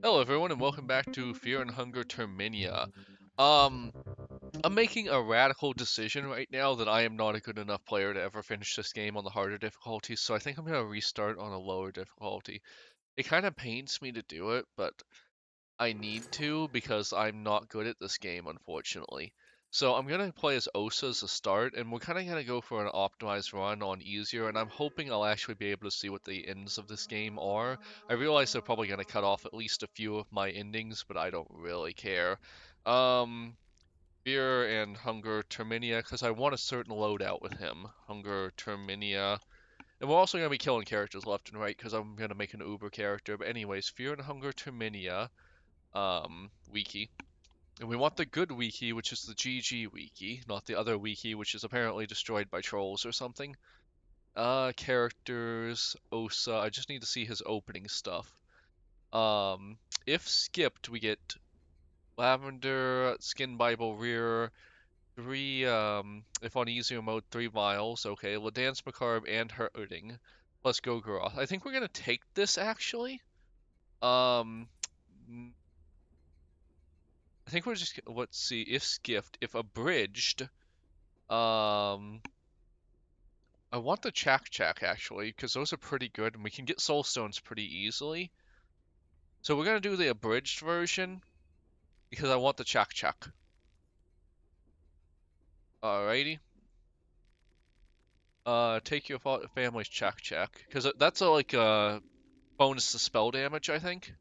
Hello everyone and welcome back to Fear and Hunger Terminia. Um, I'm making a radical decision right now that I am not a good enough player to ever finish this game on the harder difficulty, so I think I'm gonna restart on a lower difficulty. It kind of pains me to do it, but I need to because I'm not good at this game, unfortunately. So I'm gonna play as Osaa as a start, and we're kind of gonna go for an optimized run on easier, and I'm hoping I'll actually be able to see what the ends of this game are. I realize they're probably gonna cut off at least a few of my endings, but I don't really care. Um, Fear and Hunger Terminia, because I want a certain loadout with him. Hunger Terminia. And we're also going to be killing characters left and right because I'm going to make an Uber character. But anyways, Fear and Hunger Terminia wiki. And we want the good wiki, which is the GG wiki, not the other wiki, which is apparently destroyed by trolls or something. Characters, Osaa. I just need to see his opening stuff. Um, if skipped, we get Lavender, Skin Bible Rear, three, if on easier mode, 3 miles. Okay, Ladance Macabre and Hurting, plus Gogaroth. I think we're gonna take this actually. Um, I think we're just let's see if skipped, if abridged. Um, I want the Chak actually because those are pretty good and we can get Soul Stones pretty easily. So we're gonna do the abridged version because I want the Chak. Alrighty. Take your family's Chak because that's a like bonus to spell damage, I think.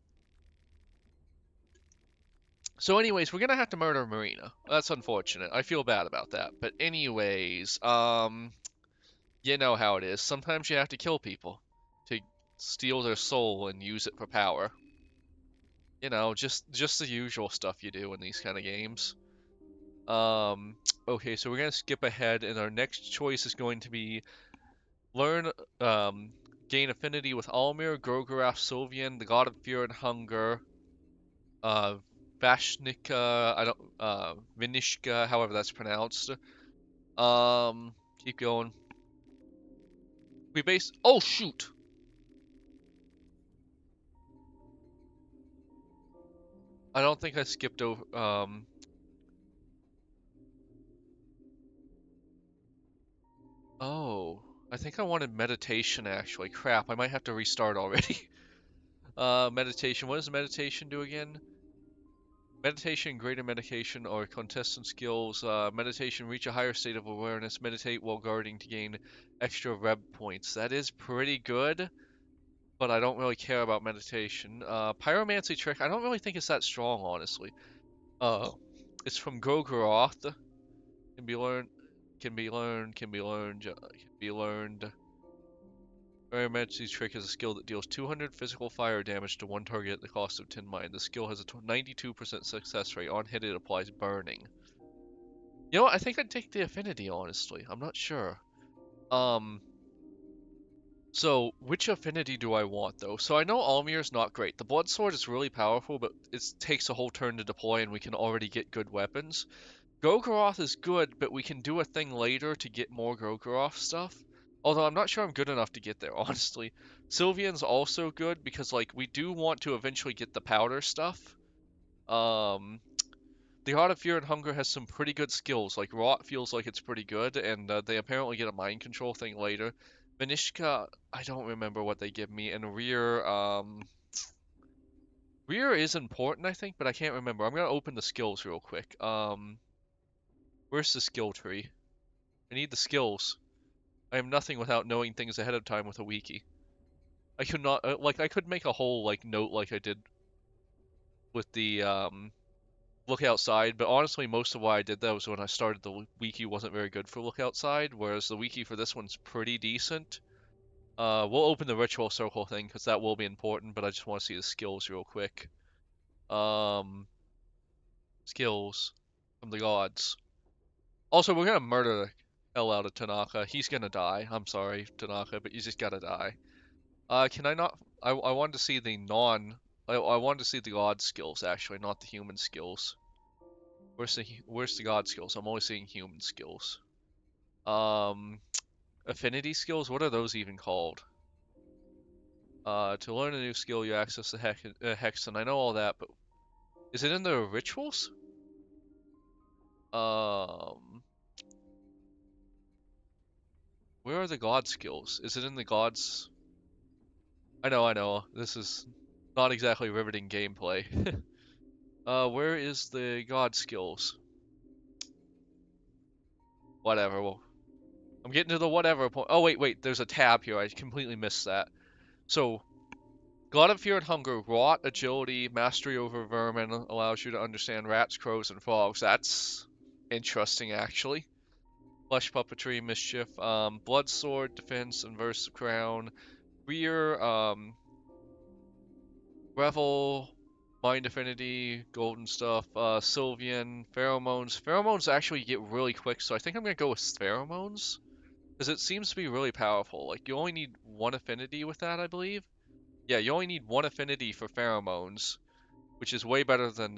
So anyways, we're gonna have to murder Marina. That's unfortunate. I feel bad about that. But anyways, you know how it is. Sometimes you have to kill people to steal their soul and use it for power. You know, just the usual stuff you do in these kind of games. Um, okay, so we're gonna skip ahead, and our next choice is going to be learn, gain affinity with Almir, Grogorath, Sylvian, the God of Fear and Hunger, uh, Vashnika, I don't, Vinishka, however that's pronounced. Um, keep going. Oh shoot! I don't think I skipped over, oh. I think I wanted meditation actually. Crap, I might have to restart already. Meditation. What does meditation do again? Meditation, greater medication, or contestant skills. Meditation, reach a higher state of awareness. Meditate while guarding to gain extra rep points. That is pretty good, but I don't really care about meditation. Pyromancy trick, I don't really think it's that strong, honestly. Uh, it's from Gogaroth. Can be learned, can be learned, can be learned, can be learned. Pyromancy trick is a skill that deals 200 physical fire damage to one target at the cost of 10 mind. The skill has a 92% success rate. On hit, it applies burning. You know what? I think I'd take the affinity, honestly. I'm not sure. Um, so which affinity do I want, though? So I know Almir's not great. The Blood Sword is really powerful, but it takes a whole turn to deploy, and we can already get good weapons. Gogaroth is good, but we can do a thing later to get more Gogaroth stuff. Although I'm not sure I'm good enough to get there, honestly. Sylvian's also good because, like, we do want to eventually get the powder stuff. Um, the Art of Fear and Hunger has some pretty good skills. Like, Rot feels like it's pretty good, and they apparently get a mind control thing later. Vanishka, I don't remember what they give me, and Rear is important, I think, but I can't remember. I'm gonna open the skills real quick. Where's the skill tree? I need the skills. I am nothing without knowing things ahead of time with a wiki. I could not, like, I could make a whole, like, note like I did with the, look outside, but honestly, most of why I did that was when I started the wiki wasn't very good for look outside, whereas the wiki for this one's pretty decent. We'll open the ritual circle thing, because that will be important, but I just want to see the skills real quick. Um, skills from the gods. Also, we're gonna murder the hell out of Tanaka. He's gonna die. I'm sorry, Tanaka, but you just gotta die. Can I not? I wanted to see the non. I wanted to see the god skills actually, not the human skills. Where's the god skills? I'm only seeing human skills. Um, affinity skills. What are those even called? To learn a new skill, you access the hexen. I know all that, but is it in the rituals? Um, where are the god skills? Is it in the gods? I know, I know. This is not exactly riveting gameplay. Where is the god skills? Whatever. Well, I'm getting to the whatever point. Oh, wait. There's a tab here. I completely missed that. So, God of Fear and Hunger, Rot, Agility, Mastery over Vermin allows you to understand rats, crows, and frogs. That's interesting, actually. Flesh Puppetry, Mischief, Blood Sword, Defense, Inverse Crown, Rear, Revel, Mind Affinity, Golden Stuff, Sylvian, Pheromones. Pheromones actually get really quick, so I think I'm gonna go with Pheromones. Because it seems to be really powerful. Like, you only need one affinity with that, I believe. Yeah, you only need one affinity for pheromones, which is way better than,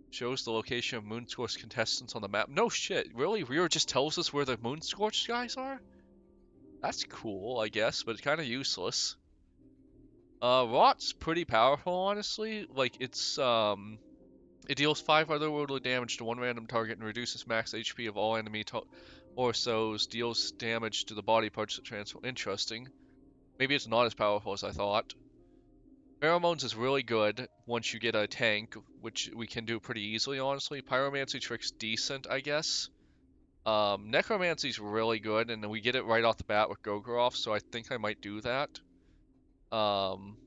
shows the location of Moonscorched contestants on the map. No shit, really? Rear just tells us where the Moonscorched guys are? That's cool, I guess, but it's kind of useless. Rot's pretty powerful, honestly. Like, it deals 5 otherworldly damage to one random target and reduces max HP of all enemy torsos, deals damage to the body parts that transform. Interesting. Maybe it's not as powerful as I thought. Pheromones is really good once you get a tank, which we can do pretty easily, honestly. Pyromancy trick's decent, I guess. Necromancy's really good, and we get it right off the bat with Gogoroth, so I think I might do that. Um,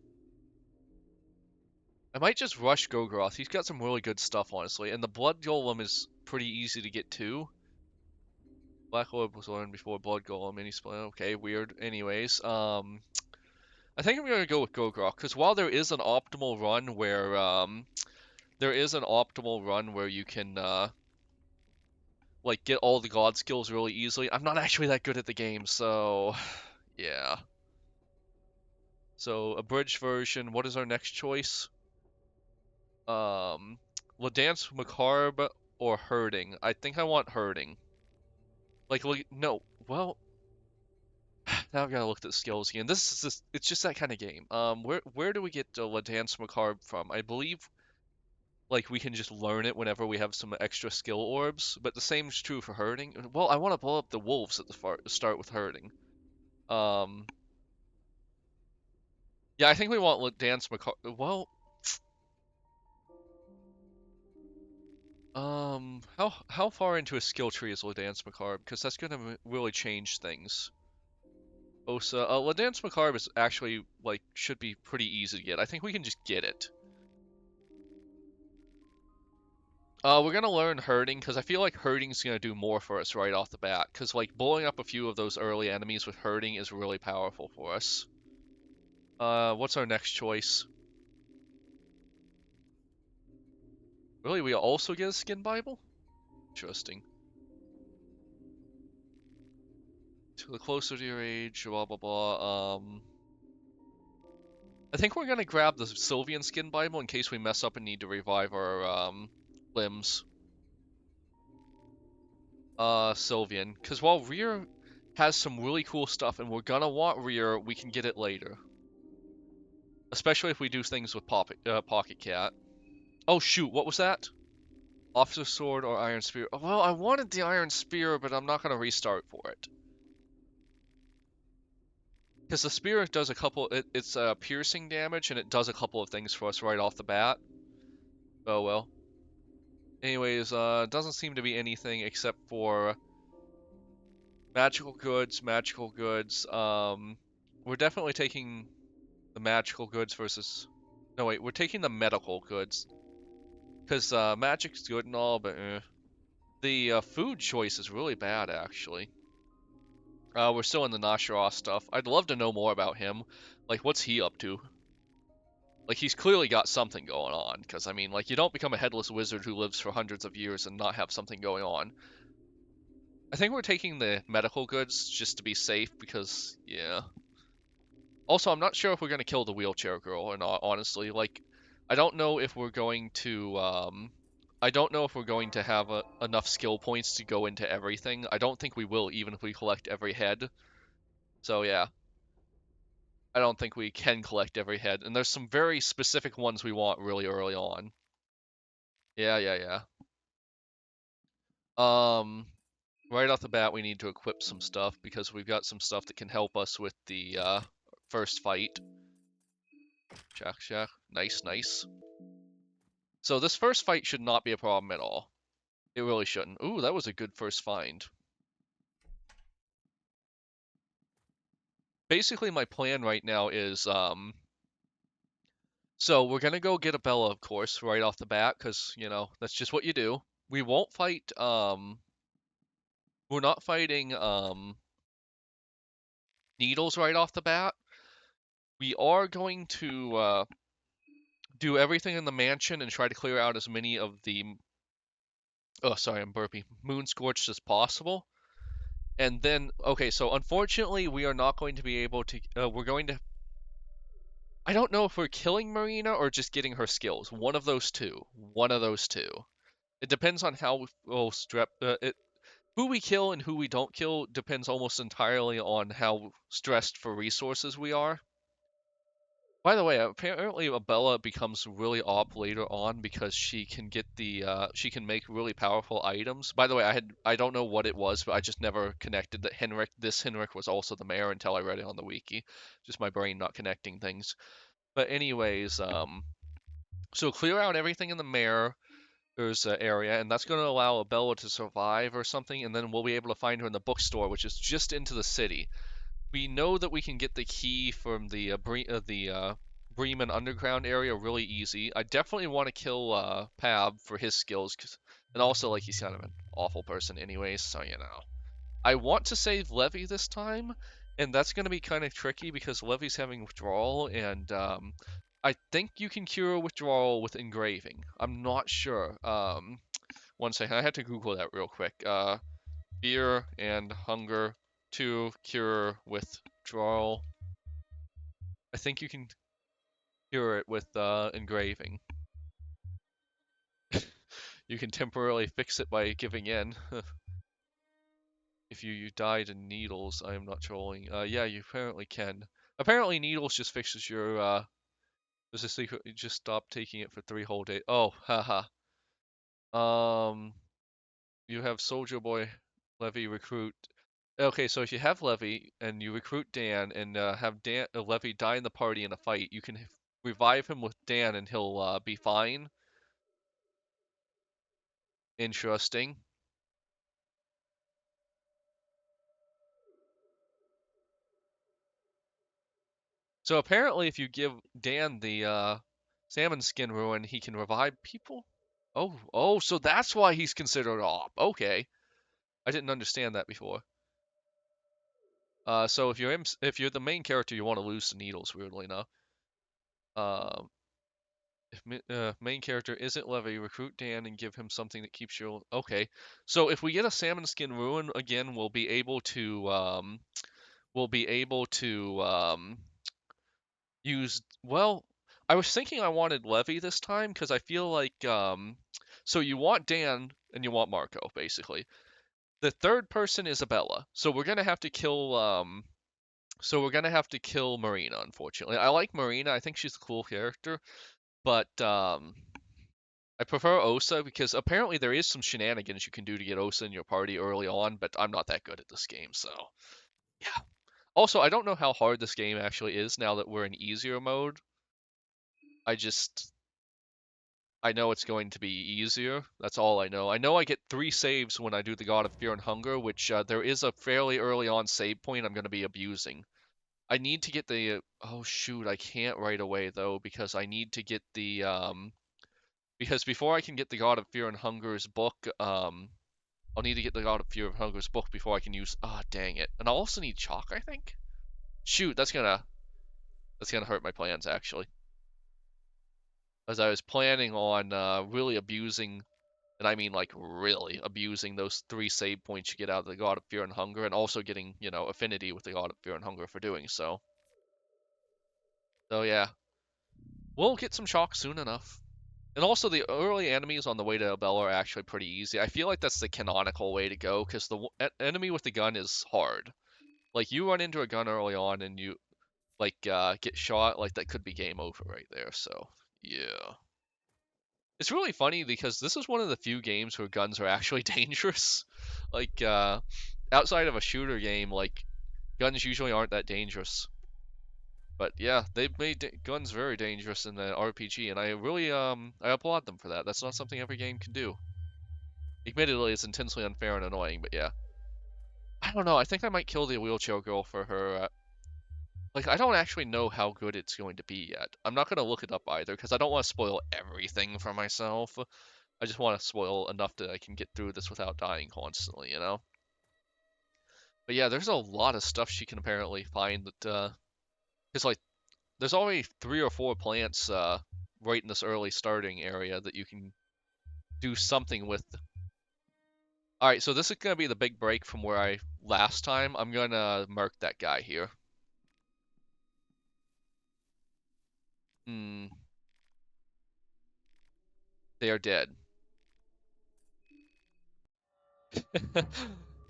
I might just rush Gogoroth. He's got some really good stuff, honestly, and the Blood Golem is pretty easy to get too. Black Orb was learned before Blood Golem, mini split. Okay, weird. Anyways, I think I'm gonna go with Gogoroth, because while there is an optimal run where, you can, like, get all the god skills really easily, I'm not actually that good at the game, so, yeah. So, abridged version, what is our next choice? Um, Ladance Macabre or Herding? I think I want Herding. Like, no, well, now I've gotta look at the skills again. This is just, it's just that kind of game. Where do we get Ladance Macabre from? I believe, like, we can just learn it whenever we have some extra skill orbs, but the same is true for Herding. Well, I want to blow up the wolves at the start with Herding. Um, yeah, I think we want Ladance Macabre. Well, how far into a skill tree is Ladance Macabre? Because that's gonna really change things. Osaa, Ladance Macabre is actually, like, should be pretty easy to get. I think we can just get it. We're gonna learn Herding, because I feel like Herding's gonna do more for us right off the bat. Because, like, blowing up a few of those early enemies with Herding is really powerful for us. What's our next choice? Really, we also get a skin Bible? Interesting. To the closer to your age, blah blah blah. I think we're gonna grab the Sylvian skin Bible in case we mess up and need to revive our limbs. Sylvian, because while Rear has some really cool stuff and we're gonna want Rear, we can get it later. Especially if we do things with Pocket Cat. Oh shoot, what was that? Officer Sword or Iron Spear? Well, I wanted the Iron Spear, but I'm not gonna restart for it. Because the Spear does a couple, it's piercing damage, and it does a couple of things for us right off the bat. Oh well. Anyways, doesn't seem to be anything except for magical goods, magical goods. We're definitely taking the magical goods versus... No, wait, we're taking the medical goods. Because magic's good and all, but the food choice is really bad, actually. We're still in the Nashara stuff. I'd love to know more about him. Like, what's he up to? Like, he's clearly got something going on. Because, I mean, like, you don't become a headless wizard who lives for hundreds of years and not have something going on. I think we're taking the medical goods just to be safe because, yeah. Also, I'm not sure if we're going to kill the wheelchair girl or not, honestly. Like, I don't know if we're going to, I don't know if we're going to have enough skill points to go into everything. I don't think we will, even if we collect every head. So, yeah. I don't think we can collect every head, and there's some very specific ones we want really early on. Yeah, yeah, yeah. Um, right off the bat, we need to equip some stuff because we've got some stuff that can help us with the first fight. Shack, shack. Nice, nice. So this first fight should not be a problem at all. It really shouldn't. Ooh, that was a good first find. Basically, my plan right now is so we're gonna go get a Bella, of course, right off the bat, because that's just what you do. We won't fight. We're not fighting Needles right off the bat. We are going to do everything in the mansion and try to clear out as many of the oh sorry, I'm burpy moon scorched as possible. And then okay, so unfortunately we are not going to be able to. We're going to. I don't know if we're killing Marina or just getting her skills. One of those two. One of those two. It depends on how well who we kill and who we don't kill depends almost entirely on how stressed for resources we are. By the way, apparently Abella becomes really OP later on because she can get she can make really powerful items. By the way, I don't know what it was, but I just never connected that this Henrik was also the mayor until I read it on the wiki. Just my brain not connecting things. But anyways, so clear out everything in the mayor. There's an area, and that's going to allow Abella to survive or something, and then we'll be able to find her in the bookstore, which is just into the city. We know that we can get the key from the Bremen Underground area really easy. I definitely want to kill Pab for his skills, and also like he's kind of an awful person anyways, so I want to save Levy this time, and that's going to be kind of tricky because Levy's having withdrawal, and I think you can cure withdrawal with engraving. I'm not sure. One second, I had to Google that real quick. Fear and hunger to cure withdrawal. I think you can cure it with engraving. You can temporarily fix it by giving in. If you died in needles, I am not trolling. Yeah, you apparently can. Apparently needles just fixes your there's a secret, you just stop taking it for 3 whole days. Oh, haha. Um you have Soldier Boy Levy recruit. Okay, so if you have Levy and you recruit Dan and have Levy die in the party in a fight, you can revive him with Dan and he'll be fine. Interesting. So apparently, if you give Dan the salmon skin ruin, he can revive people. Oh, so that's why he's considered op. Okay, I didn't understand that before. So if you're the main character, you want to lose the needles. Weirdly enough. Um, if main character isn't Levy, recruit Dan and give him something that keeps you. Okay, so if we get a salmon skin ruin again, we'll be able to use. Well, I was thinking I wanted Levy this time because I feel like so you want Dan and you want Marco basically. The third person is Isabella, so we're gonna have to kill Marina, unfortunately. I like Marina, I think she's a cool character, but I prefer Osaa because apparently there is some shenanigans you can do to get Osaa in your party early on, but I'm not that good at this game, so yeah. Also, I don't know how hard this game actually is now that we're in easier mode. I just I know it's going to be easier. That's all I know. I know I get 3 saves when I do the God of Fear and Hunger, which there is a fairly early on save point I'm going to be abusing. I need to get the oh shoot, I can't right away though because I need to get the because before I can get the God of Fear and Hunger's book, I'll need to get the God of Fear and Hunger's book before I can use dang it. And I'll also need chalk, I think. Shoot, that's gonna hurt my plans actually. As I was planning on really abusing, and I mean like really abusing those 3 save points you get out of the God of Fear and Hunger, and also getting, affinity with the God of Fear and Hunger for doing so. So yeah, we'll get some chalk soon enough. And also the early enemies on the way to Abella are actually pretty easy. I feel like that's the canonical way to go, because the enemy with the gun is hard. Like, you run into a gun early on, and like get shot, like that could be game over right there. So yeah. It's really funny because this is one of the few games where guns are actually dangerous. Like outside of a shooter game, like guns usually aren't that dangerous. But yeah, they've made guns very dangerous in the RPG, and I really I applaud them for that. That's not something every game can do. Admittedly, it's intensely unfair and annoying, but yeah. I don't know. I think I might kill the wheelchair girl for her. Like, I don't actually know how good it's going to be yet. I'm not gonna look it up either because I don't want to spoil everything for myself. I just want to spoil enough that I can get through this without dying constantly, you know? But yeah, there's a lot of stuff she can apparently find that, because like, there's already 3 or 4 plants, right in this early starting area that you can do something with. Alright, so this is gonna be the big break from where I last time. I'm gonna mark that guy here. Hmm, they are dead.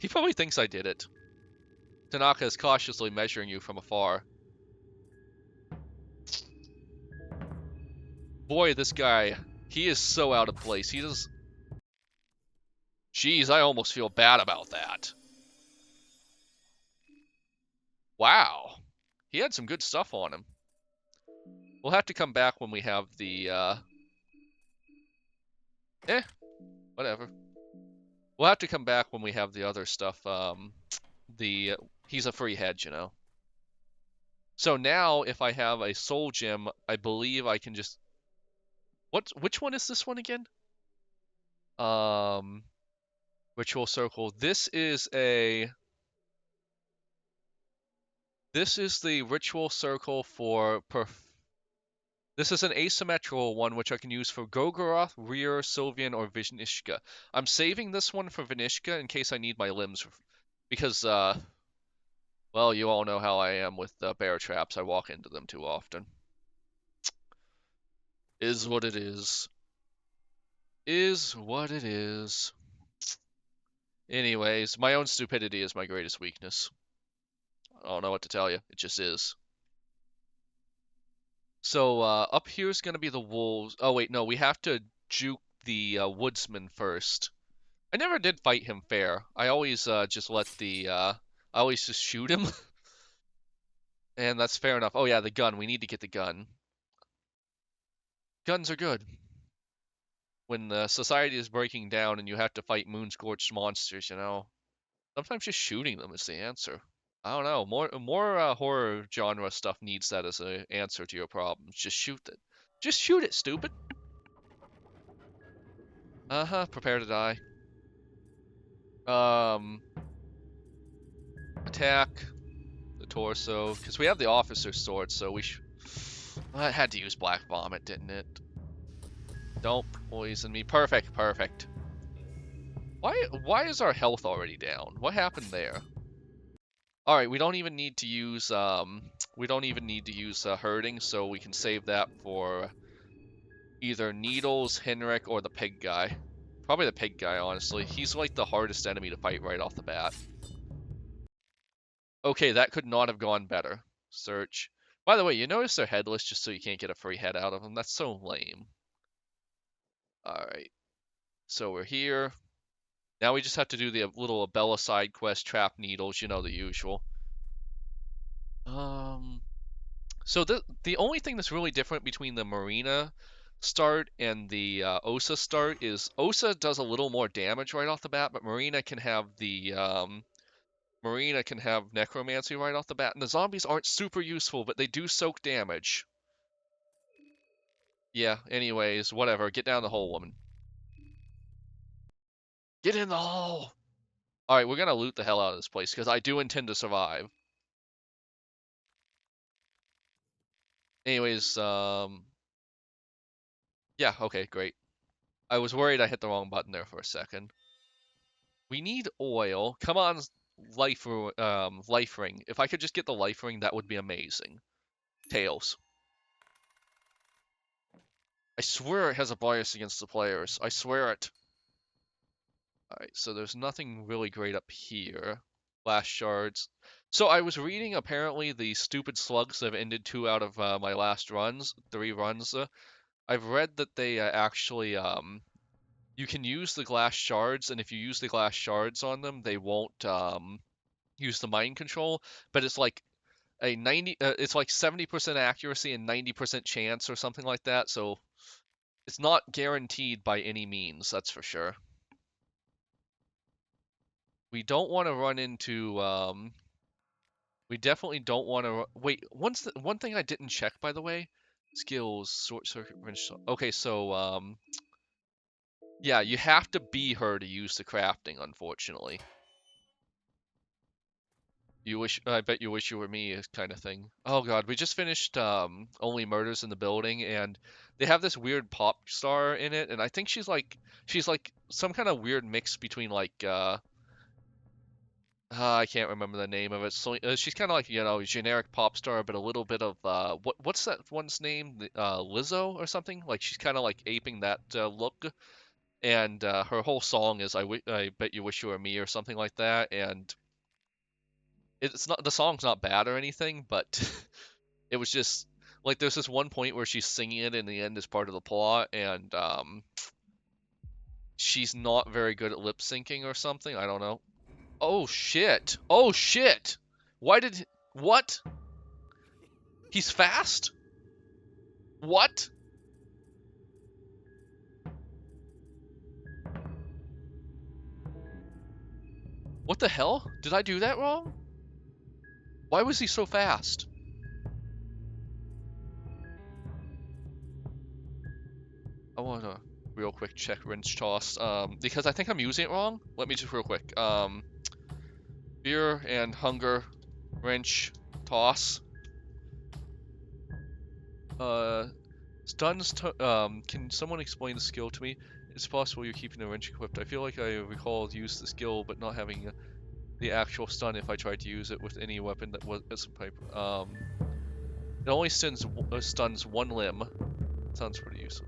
He probably thinks I did it. Tanaka is cautiously measuring you from afar. Boy, this guy, he is so out of place. He does. Jeez, I almost feel bad about that. Wow. He had some good stuff on him. We'll have to come back when we have the, whatever. We'll have to come back when we have the other stuff, the, he's a free head, you know. So now, if I have a soul gem, I believe I can just... which one is this one again? Um, Ritual Circle. This is the Ritual Circle for This is an asymmetrical one which I can use for Gogoroth, Rear, Sylvian, or Vinishka. I'm saving this one for Vinishka in case I need my limbs because, well, you all know how I am with bear traps. I walk into them too often. Is what it is. Is what it is. Anyways, my own stupidity is my greatest weakness. I don't know what to tell you. It just is. So up here is going to be the wolves. Oh wait, no, we have to juke the woodsman first. I never did fight him fair. I always just let the I always just shoot him, and that's fair enough. Oh yeah, the gun. We need to get the gun. Guns are good. When society is breaking down and you have to fight moon-scorched monsters, you know, sometimes just shooting them is the answer. I don't know. More horror genre stuff needs that as an answer to your problems. Just shoot it. Just shoot it, stupid. Uh-huh. Prepare to die. Um, Attack the torso because we have the officer's sword, so we should. I had to use black vomit, didn't it? Don't poison me. Perfect, perfect. Why is our health already down? What happened there? All right, we don't even need to use hurting, so we can save that for either Needles, Henrik, or the pig guy. Probably the pig guy, honestly. He's like the hardest enemy to fight right off the bat. Okay, that could not have gone better. Search. By the way, you notice they're headless just so you can't get a free head out of them. That's so lame. Alright, so we're here. Now we just have to do the little Abella side quest, trap needles, you know, the usual. So the only thing that's really different between the Marina start and the Osaa start is Osaa does a little more damage right off the bat, but Marina can have necromancy right off the bat, and the zombies aren't super useful, but they do soak damage. Yeah, anyways, whatever. Get down the hole, woman. Get in the hole! Alright, we're gonna loot the hell out of this place, because I do intend to survive. Anyways, yeah, okay, great. I was worried I hit the wrong button there for a second. We need oil. Come on, life ring. If I could just get the life ring, that would be amazing. Tails. I swear it has a bias against the players. I swear it. Alright, so there's nothing really great up here. Flash shards. So I was reading, apparently the stupid slugs have ended 2 out of my last runs, 3 runs. I've read that they actually you can use the glass shards, and if you use the glass shards on them, they won't use the mind control. But it's like it's like 70% accuracy and 90% chance or something like that. So it's not guaranteed by any means, that's for sure. We don't want to run into we definitely don't want to wait. One thing I didn't check, by the way, skills, short circuit wrench. Okay, so yeah, you have to be her to use the crafting, unfortunately. I bet you wish you were me, kind of thing. Oh God, we just finished Only Murders in the Building, and they have this weird pop star in it, and I think she's like some kind of weird mix between like I can't remember the name of it. So she's kind of like, generic pop star, but a little bit of what's that one's name? Lizzo or something? Like she's kind of like aping that look, and her whole song is I bet you wish you were me" or something like that. And it's not the song's not bad or anything, but it was just like there's this one point where she's singing it in the end as part of the plot, and she's not very good at lip syncing or something. I don't know. Oh shit! Oh shit! Why did what? He's fast? What? What the hell? Did I do that wrong? Why was he so fast? I want to real quick check wrench toss, because I think I'm using it wrong. Let me just real quick. Fear and hunger wrench toss. Stuns. Can someone explain the skill to me? It's possible you're keeping the wrench equipped. I feel like I recall use the skill, but not having the actual stun if I tried to use it with any weapon that was a pipe. It only stuns one limb. Sounds pretty useful.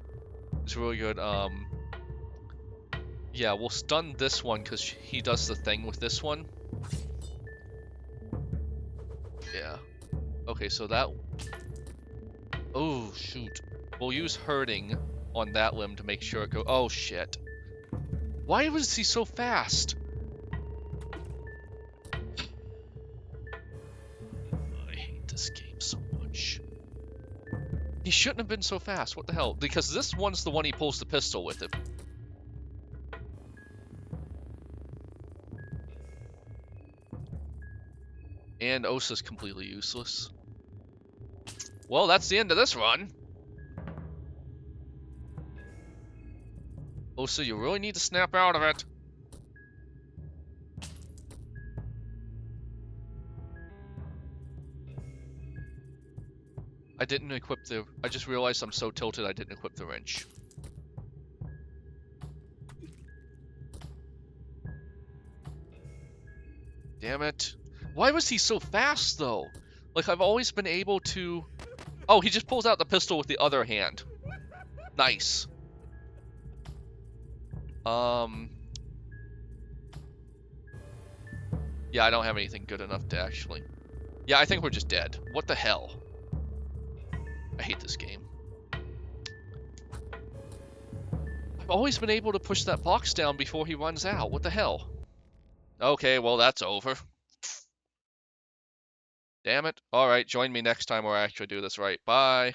It's really good. Yeah, we'll stun this one because he does the thing with this one. Yeah. Okay, so that. Oh shoot. We'll use hurting on that limb to make sure it go. Oh shit. Why was he so fast? I hate this game so much. He shouldn't have been so fast. What the hell? Because this one's the one he pulls the pistol with it. And Osaa's completely useless. Well, that's the end of this run. Osaa, you really need to snap out of it. I didn't equip the... I just realized I'm so tilted I didn't equip the wrench. Damn it. Why was he so fast, though? Like, I've always been able to... Oh, he just pulls out the pistol with the other hand. Nice. Yeah, I don't have anything good enough to actually... Yeah, I think we're just dead. What the hell? I hate this game. I've always been able to push that box down before he runs out. What the hell? Okay, well, that's over. Damn it. Alright, join me next time where I actually do this right. Bye.